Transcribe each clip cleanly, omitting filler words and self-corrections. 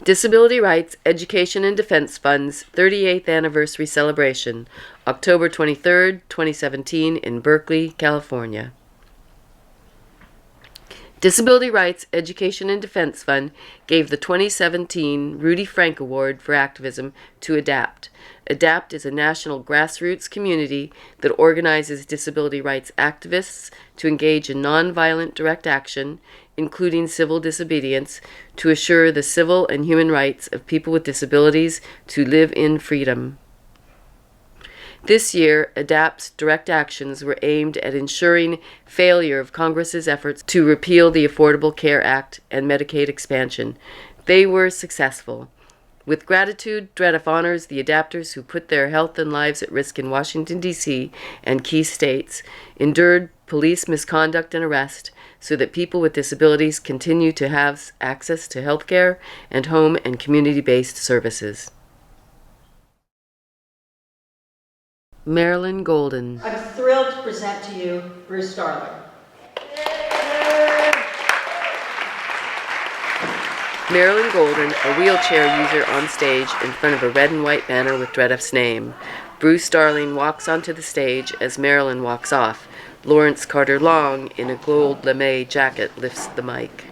Disability Rights, Education and Defense Fund's 38th Anniversary Celebration, October 23, 2017, in Berkeley, California. Disability Rights, Education and Defense Fund gave the 2017 Rudy Frank Award for Activism to ADAPT. ADAPT is a national grassroots community that organizes disability rights activists to engage in nonviolent direct action, including civil disobedience, to assure the civil and human rights of people with disabilities to live in freedom. This year, ADAPT's direct actions were aimed at ensuring failure of Congress's efforts to repeal the Affordable Care Act and Medicaid expansion. They were successful. With gratitude, DREDF honors the adapters who put their health and lives at risk in Washington, D.C. and key states, endured police misconduct and arrest, so that people with disabilities continue to have access to health care and home and community-based services. Marilyn Golden. I'm thrilled to present to you Bruce Darling. Marilyn Golden, a wheelchair user on stage in front of a red and white banner with DREDF's name. Bruce Darling walks onto the stage as Marilyn walks off. Lawrence Carter Long, in a gold lame jacket, lifts the mic.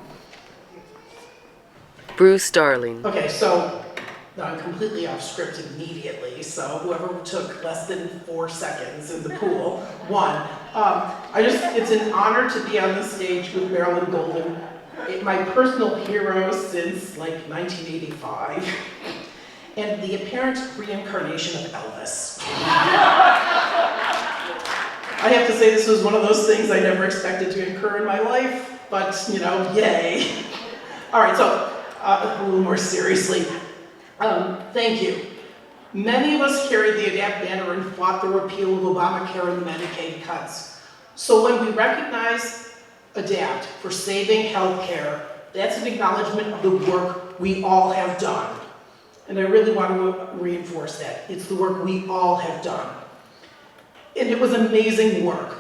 Bruce Darling. Okay, so I'm completely off script immediately, so whoever took less than 4 seconds in the pool won. It's an honor to be on the stage with Marilyn Golden, my personal hero since like 1985, and the apparent reincarnation of Elvis. I have to say this was one of those things I never expected to incur in my life, but yay. All right, so a little more seriously. Thank you. Many of us carried the ADAPT banner and fought the repeal of Obamacare and the Medicaid cuts. So when we recognize ADAPT for saving health care, that's an acknowledgement of the work we all have done. And I really want to reinforce that. It's the work we all have done. And it was amazing work.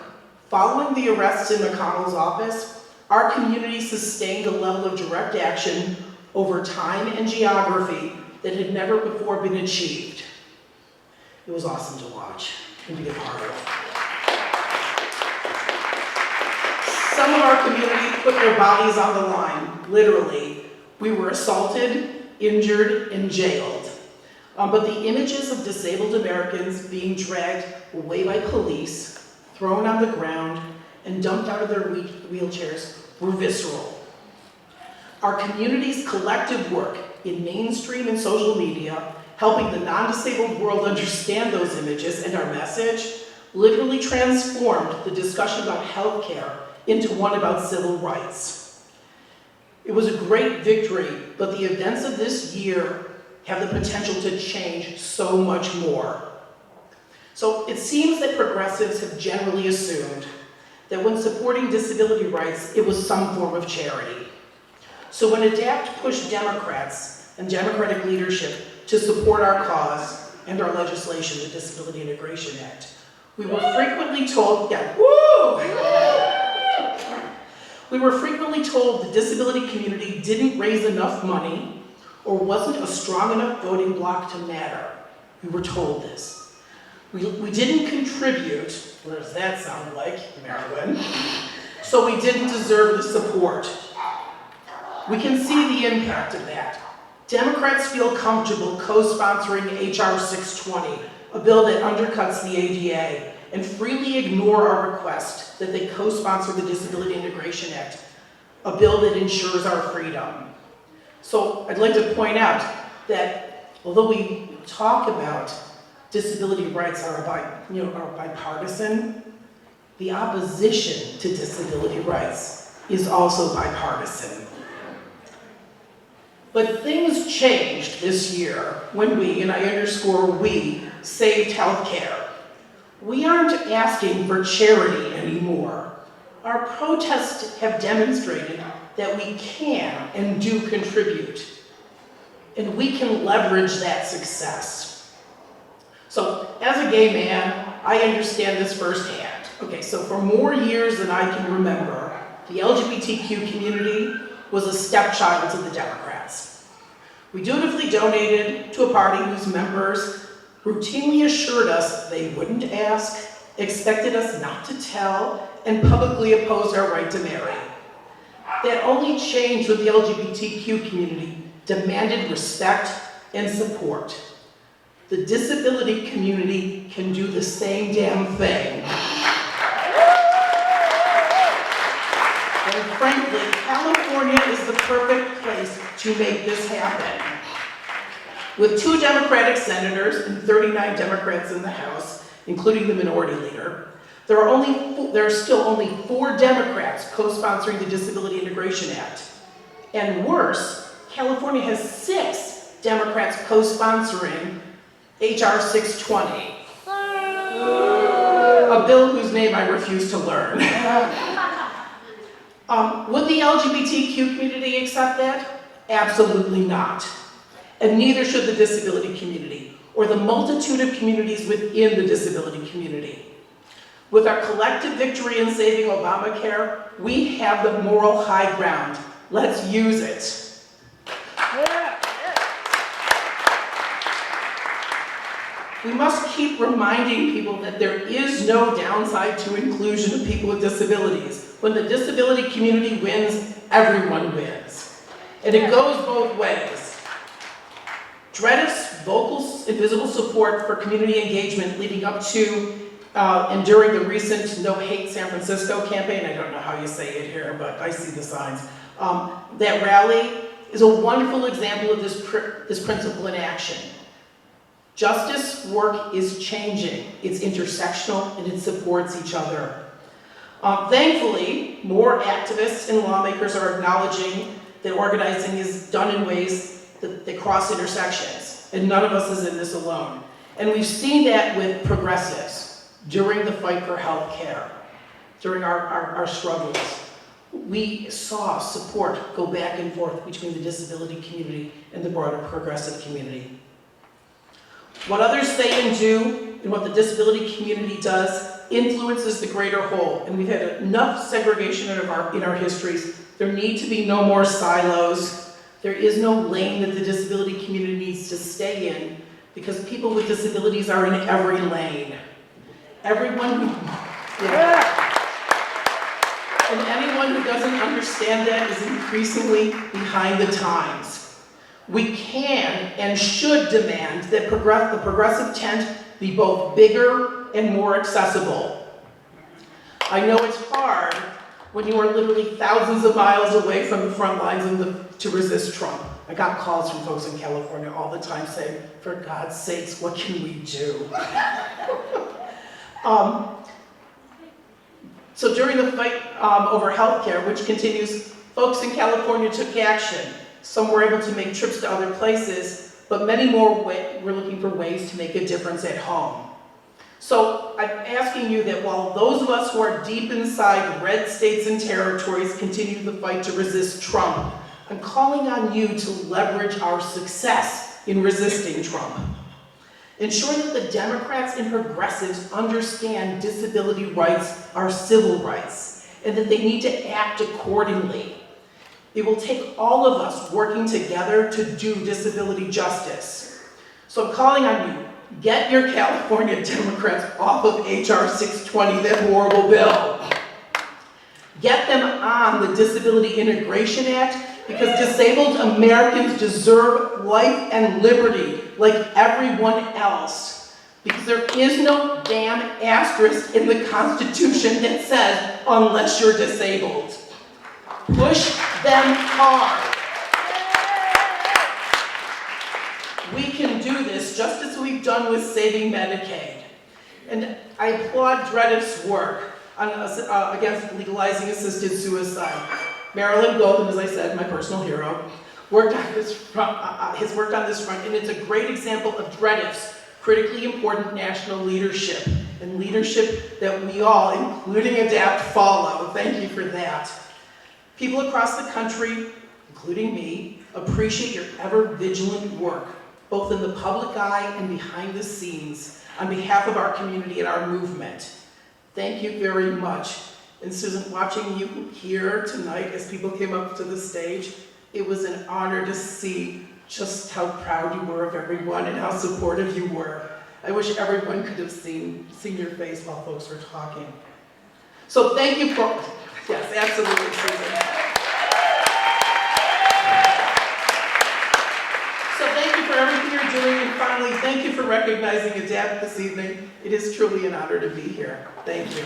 Following the arrests in McConnell's office, our community sustained a level of direct action over time and geography that had never before been achieved. It was awesome to watch and be a part of. Some of our community put their bodies on the line, literally. We were assaulted, injured, and jailed. But the images of disabled Americans being dragged away by police, thrown on the ground, and dumped out of their wheelchairs were visceral. Our community's collective work in mainstream and social media, helping the non-disabled world understand those images and our message, literally transformed the discussion about healthcare into one about civil rights. It was a great victory, but the events of this year have the potential to change so much more. So it seems that progressives have generally assumed that when supporting disability rights, it was some form of charity. So when ADAPT pushed Democrats and Democratic leadership to support our cause and our legislation, the Disability Integration Act, we were frequently told, we were frequently told the disability community didn't raise enough money or wasn't a strong enough voting bloc to matter. We were told this. We didn't contribute, what does that sound like, Marilyn? So we didn't deserve the support. We can see the impact of that. Democrats feel comfortable co-sponsoring H.R. 620, a bill that undercuts the ADA, and freely ignore our request that they co-sponsor the Disability Integration Act, a bill that ensures our freedom. So I'd like to point out that although we talk about disability rights are bipartisan, the opposition to disability rights is also bipartisan. But things changed this year when we, and I underscore we, saved healthcare. We aren't asking for charity anymore. Our protests have demonstrated that we can and do contribute, and we can leverage that success. So, as a gay man, I understand this firsthand. Okay, so for more years than I can remember, the LGBTQ community was a stepchild to the Democrats. We dutifully donated to a party whose members routinely assured us they wouldn't ask, expected us not to tell, and publicly opposed our right to marry. That only changed when the LGBTQ community demanded respect and support. The disability community can do the same damn thing. And frankly, California is the perfect place to make this happen. With 2 Democratic senators and 39 Democrats in the House, including the minority leader, there are still only 4 Democrats co-sponsoring the Disability Integration Act. And worse, California has 6 Democrats co-sponsoring HR 620, a bill whose name I refuse to learn. Would the LGBTQ community accept that? Absolutely not. And neither should the disability community, or the multitude of communities within the disability community. With our collective victory in saving Obamacare, we have the moral high ground. Let's use it. We must keep reminding people that there is no downside to inclusion of people with disabilities. When the disability community wins, everyone wins. And it goes both ways. DREDF's vocal and visible support for community engagement leading up to and during the recent No Hate San Francisco campaign, I don't know how you say it here, but I see the signs, that rally is a wonderful example of this principle in action. Justice work is changing, it's intersectional, and it supports each other. Thankfully, more activists and lawmakers are acknowledging that organizing is done in ways that cross intersections, and none of us is in this alone. And we've seen that with progressives during the fight for health care, during our struggles. We saw support go back and forth between the disability community and the broader progressive community. What others say and do, and what the disability community does, influences the greater whole, and we've had enough segregation in our histories. There need to be no more silos. There is no lane that the disability community needs to stay in, because people with disabilities are in every lane. Everyone who, and anyone who doesn't understand that is increasingly behind the times. We can and should demand that the progressive tent be both bigger and more accessible. I know it's hard when you are literally thousands of miles away from the front lines to resist Trump. I got calls from folks in California all the time saying, for God's sakes, what can we do? So during the fight over healthcare, which continues, folks in California took action. Some were able to make trips to other places, but many more were looking for ways to make a difference at home. So I'm asking you that while those of us who are deep inside red states and territories continue the fight to resist Trump, I'm calling on you to leverage our success in resisting Trump. Ensure that the Democrats and progressives understand disability rights are civil rights, and that they need to act accordingly. It will take all of us working together to do disability justice. So I'm calling on you, get your California Democrats off of HR 620, that horrible bill. Get them on the Disability Integration Act, because disabled Americans deserve life and liberty like everyone else. Because there is no damn asterisk in the Constitution that says, unless you're disabled. Push them hard. We can do this just as we've done with saving Medicaid. And I applaud DREDF's work against legalizing assisted suicide. Marilyn Golden, as I said, my personal hero, has worked on this front, and it's a great example of DREDF's critically important national leadership, and leadership that we all, including ADAPT, follow. Thank you for that. People across the country, including me, appreciate your ever-vigilant work, both in the public eye and behind the scenes, on behalf of our community and our movement. Thank you very much. And Susan, watching you here tonight as people came up to the stage, it was an honor to see just how proud you were of everyone and how supportive you were. I wish everyone could have seen your face while folks were talking. So thank you for, yes, absolutely, Susan. So thank you for everything you're doing, and finally, thank you for recognizing ADAPT this evening. It is truly an honor to be here. Thank you.